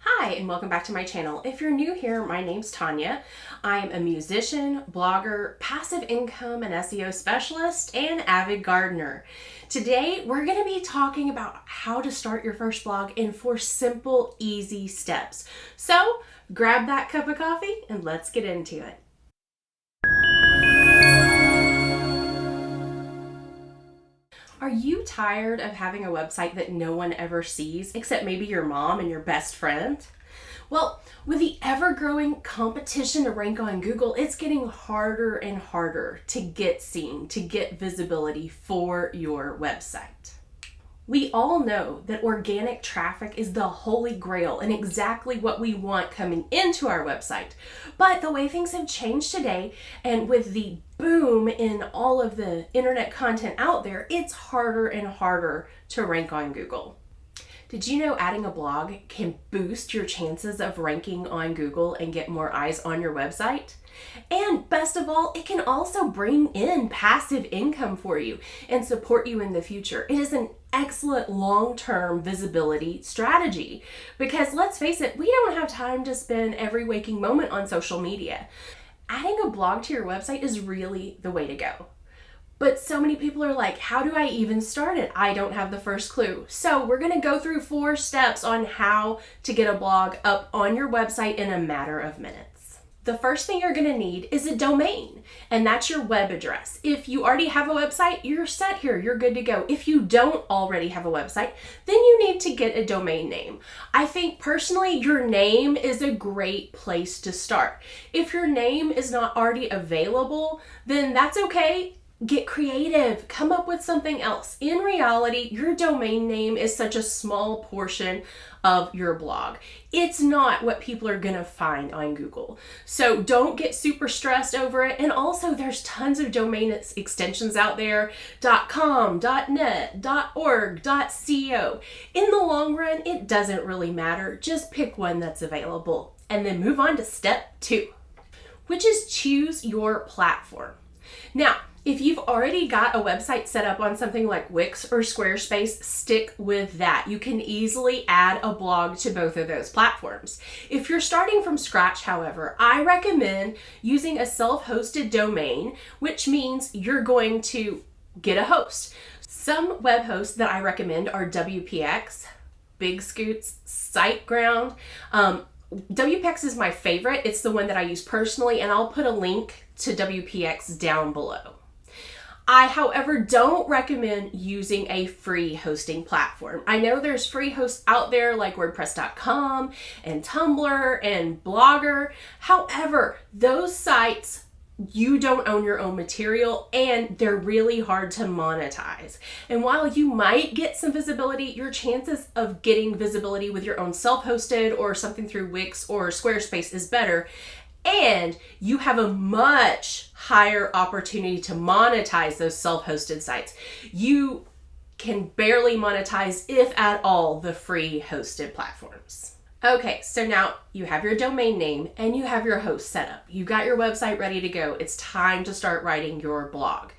Hi, and welcome back to my channel. If you're new here, my name's Tanya. I'm a musician, blogger, passive income and SEO specialist, and avid gardener. Today, we're going to be talking about how to start your first blog in 4 simple, easy steps. So, grab that cup of coffee and let's get into it. Are you tired of having a website that no one ever sees, except maybe your mom and your best friend? Well, with the ever-growing competition to rank on Google, it's getting harder and harder to get seen, to get visibility for your website. We all know that organic traffic is the holy grail and exactly what we want coming into our website. But the way things have changed today, and with the boom in all of the internet content out there, it's harder and harder to rank on Google. Did you know adding a blog can boost your chances of ranking on Google and get more eyes on your website? And best of all, it can also bring in passive income for you and support you in the future. It is an excellent long-term visibility strategy because let's face it, we don't have time to spend every waking moment on social media. Adding a blog to your website is really the way to go. But so many people are like, how do I even start it? I don't have the first clue. So we're going to go through 4 steps on how to get a blog up on your website in a matter of minutes. The first thing you're going to need is a domain, and that's your web address. If you already have a website, you're set here. You're good to go. If you don't already have a website, then you need to get a domain name. I think personally, your name is a great place to start. If your name is not already available, then that's okay. Get creative, come up with something else. In reality, your domain name is such a small portion of your blog. It's not what people are gonna find on Google. So don't get super stressed over it. And also there's tons of domain extensions out there, .com, .net, .org, .co. In the long run, it doesn't really matter. Just pick one that's available and then move on to step 2, which is choose your platform. Now, if you've already got a website set up on something like Wix or Squarespace, stick with that. You can easily add a blog to both of those platforms. If you're starting from scratch, however, I recommend using a self-hosted domain, which means you're going to get a host. Some web hosts that I recommend are WPX, Big Scoots, SiteGround. WPX is my favorite. It's the one that I use personally, and I'll put a link to WPX down below. I, however, don't recommend using a free hosting platform. I know there's free hosts out there like WordPress.com and Tumblr and Blogger. However, those sites, you don't own your own material and they're really hard to monetize. And while you might get some visibility, your chances of getting visibility with your own self-hosted or something through Wix or Squarespace is better. And you have a much higher opportunity to monetize those self-hosted sites. You can barely monetize, if at all, the free hosted platforms. Okay, so now you have your domain name and you have your host set up. You got your website ready to go. It's time to start writing your blog.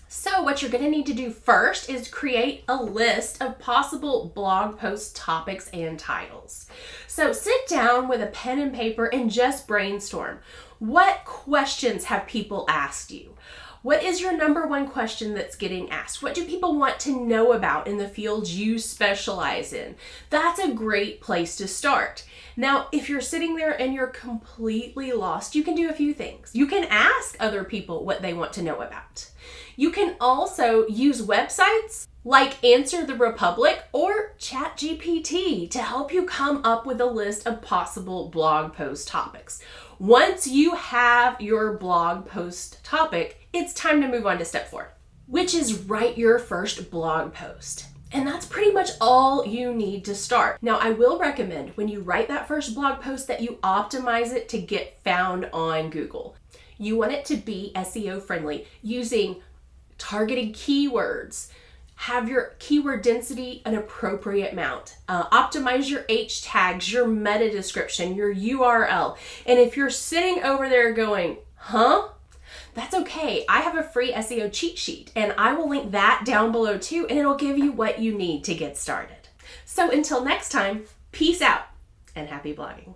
So what you're going to need to do first is create a list of possible blog post topics and titles. So sit down with a pen and paper and just brainstorm. What questions have people asked you? What is your number one question that's getting asked? What do people want to know about in the fields you specialize in? That's a great place to start. Now, if you're sitting there and you're completely lost, you can do a few things. You can ask other people what they want to know about. You can also use websites like Answer the Republic or ChatGPT to help you come up with a list of possible blog post topics. Once you have your blog post topic, it's time to move on to step 4, which is write your first blog post. And that's pretty much all you need to start. Now, I will recommend when you write that first blog post that you optimize it to get found on Google. You want it to be SEO friendly, using targeted keywords. Have your keyword density an appropriate amount. Optimize your H tags, your meta description, your URL. And if you're sitting over there going, huh? That's okay. I have a free SEO cheat sheet and I will link that down below too, and it'll give you what you need to get started. So until next time, peace out. and happy blogging.